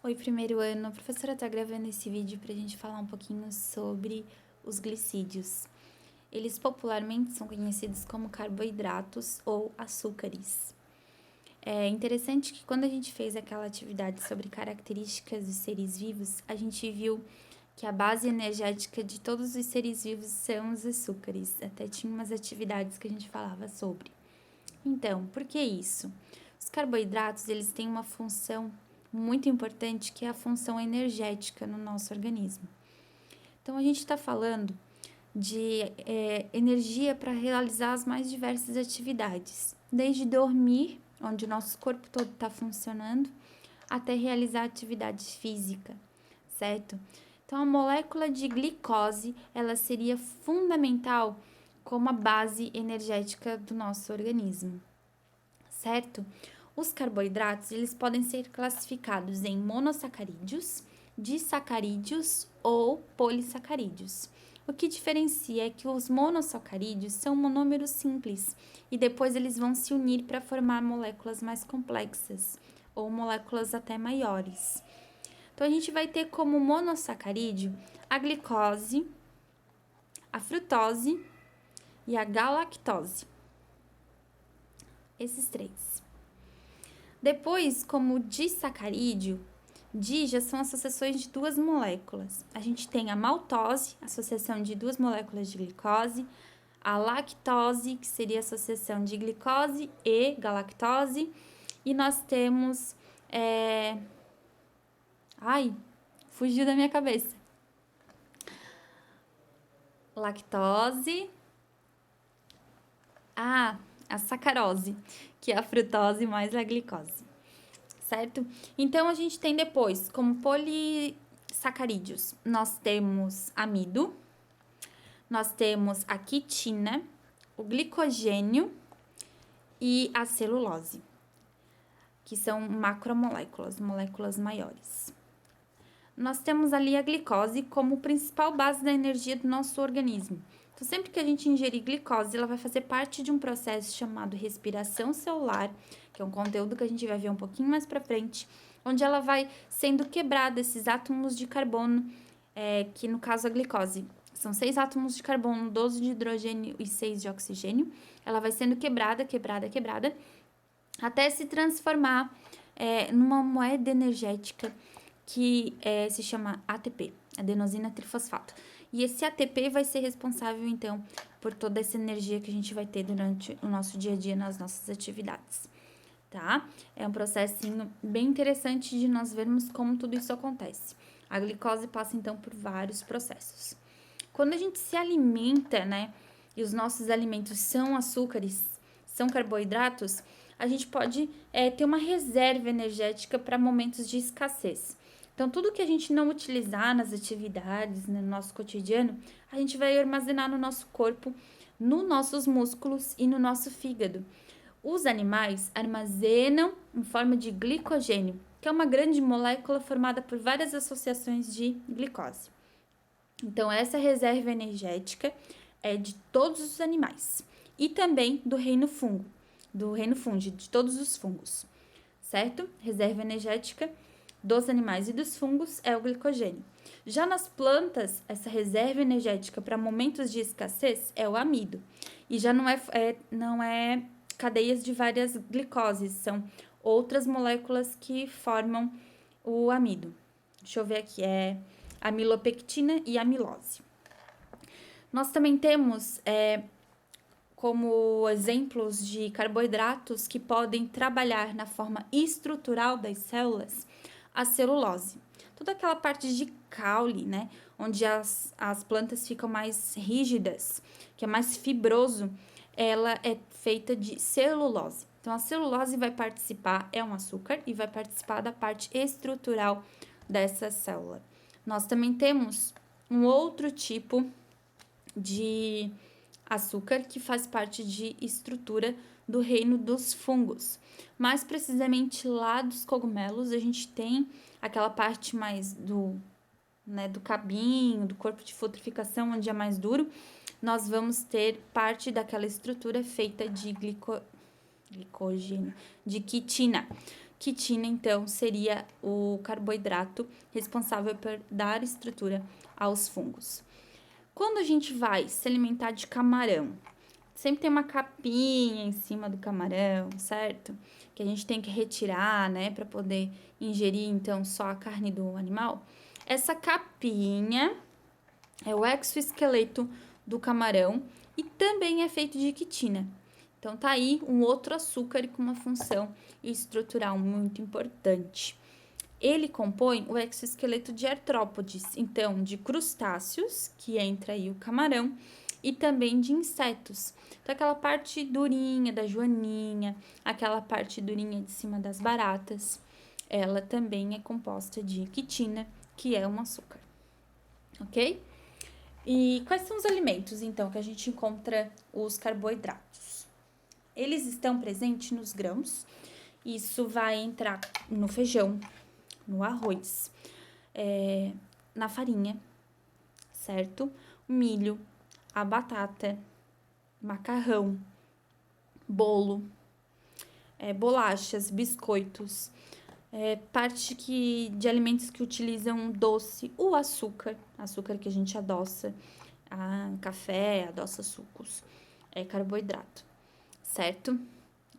Oi, primeiro ano. A professora tá gravando esse vídeo pra gente falar um pouquinho sobre os glicídios. Eles popularmente são conhecidos como carboidratos ou açúcares. É interessante que quando a gente fez aquela atividade sobre características dos seres vivos, a gente viu que a base energética de todos os seres vivos são os açúcares. Até tinha umas atividades que a gente falava sobre. Então, por que isso? Os carboidratos, eles têm uma função muito importante, que é a função energética no nosso organismo. Então, a gente está falando de energia para realizar as mais diversas atividades, desde dormir, onde o nosso corpo todo está funcionando, até realizar atividade física, certo? Então, a molécula de glicose, ela seria fundamental como a base energética do nosso organismo, certo? Os carboidratos, eles podem ser classificados em monossacarídeos, disacarídeos ou polissacarídeos. O que diferencia é que os monossacarídeos são monômeros simples e depois eles vão se unir para formar moléculas mais complexas ou moléculas até maiores. Então, a gente vai ter como monossacarídeo a glicose, a frutose e a galactose. Esses três. Depois, como disacarídeo, di já são associações de duas moléculas. A gente tem a maltose, associação de duas moléculas de glicose, a lactose, que seria a associação de glicose e galactose, e nós temos... Ai, fugiu da minha cabeça. Lactose... a sacarose, que é a frutose mais a glicose, certo? Então, a gente tem depois, como polissacarídeos, nós temos amido, nós temos a quitina, o glicogênio e a celulose, que são macromoléculas, moléculas maiores. Nós temos ali a glicose como principal base da energia do nosso organismo. Então, sempre que a gente ingerir glicose, ela vai fazer parte de um processo chamado respiração celular, que é um conteúdo que a gente vai ver um pouquinho mais para frente, onde ela vai sendo quebrada, esses átomos de carbono, que no caso a glicose são 6 átomos de carbono, 12 de hidrogênio e 6 de oxigênio. Ela vai sendo quebrada, até se transformar numa moeda energética que se chama ATP, adenosina trifosfato. E esse ATP vai ser responsável, então, por toda essa energia que a gente vai ter durante o nosso dia a dia nas nossas atividades, tá? É um processinho bem interessante de nós vermos como tudo isso acontece. A glicose passa, então, por vários processos. Quando a gente se alimenta, né, e os nossos alimentos são açúcares, são carboidratos, a gente pode ter uma reserva energética para momentos de escassez. Então, tudo que a gente não utilizar nas atividades, no nosso cotidiano, a gente vai armazenar no nosso corpo, nos nossos músculos e no nosso fígado. Os animais armazenam em forma de glicogênio, que é uma grande molécula formada por várias associações de glicose. Então, essa reserva energética é de todos os animais e também do reino fungo, de todos os fungos, certo? Reserva energética dos animais e dos fungos é o glicogênio. Já nas plantas, essa reserva energética para momentos de escassez é o amido. E já não é cadeias de várias glicoses, são outras moléculas que formam o amido. Deixa eu ver aqui, é amilopectina e amilose. Nós também temos como exemplos de carboidratos que podem trabalhar na forma estrutural das células, a celulose. Toda aquela parte de caule, né, onde as plantas ficam mais rígidas, que é mais fibroso, ela é feita de celulose. Então, a celulose vai participar, é um açúcar, e vai participar da parte estrutural dessa célula. Nós também temos um outro tipo de açúcar que faz parte de estrutura do reino dos fungos. Mais precisamente lá dos cogumelos, a gente tem aquela parte mais do cabinho, do corpo de frutificação, onde é mais duro. Nós vamos ter parte daquela estrutura feita de glicogênio, de quitina. Quitina, então, seria o carboidrato responsável por dar estrutura aos fungos. Quando a gente vai se alimentar de camarão, sempre tem uma capinha em cima do camarão, certo? Que a gente tem que retirar, né, para poder ingerir, então, só a carne do animal. Essa capinha é o exoesqueleto do camarão e também é feito de quitina. Então, tá aí um outro açúcar com uma função estrutural muito importante. Ele compõe o exoesqueleto de artrópodes, então de crustáceos, que entra aí o camarão, e também de insetos. Então, aquela parte durinha da joaninha, aquela parte durinha de cima das baratas, ela também é composta de quitina, que é um açúcar. Ok? E quais são os alimentos, então, que a gente encontra os carboidratos? Eles estão presentes nos grãos. Isso vai entrar no feijão, no arroz, na farinha, certo? O milho, a batata, macarrão, bolo, bolachas, biscoitos, parte de alimentos que utilizam doce, o açúcar que a gente adoça, café, adoça sucos, é carboidrato, certo?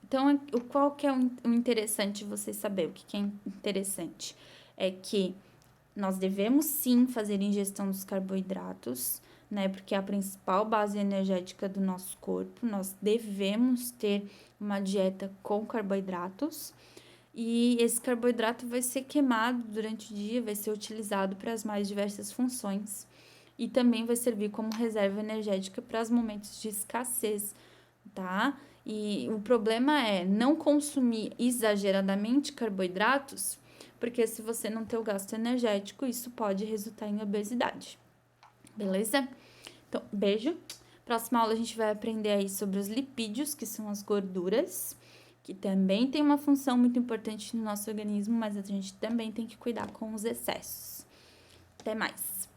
Então, qual que é o interessante você saber? O que é interessante? É que nós devemos sim fazer ingestão dos carboidratos, né? Porque é a principal base energética do nosso corpo. Nós devemos ter uma dieta com carboidratos. E esse carboidrato vai ser queimado durante o dia, vai ser utilizado para as mais diversas funções. E também vai servir como reserva energética para os momentos de escassez, tá? E o problema é não consumir exageradamente carboidratos, porque se você não ter o gasto energético, isso pode resultar em obesidade. Beleza? Então, beijo. Próxima aula a gente vai aprender aí sobre os lipídios, que são as gorduras, que também tem uma função muito importante no nosso organismo, mas a gente também tem que cuidar com os excessos. Até mais!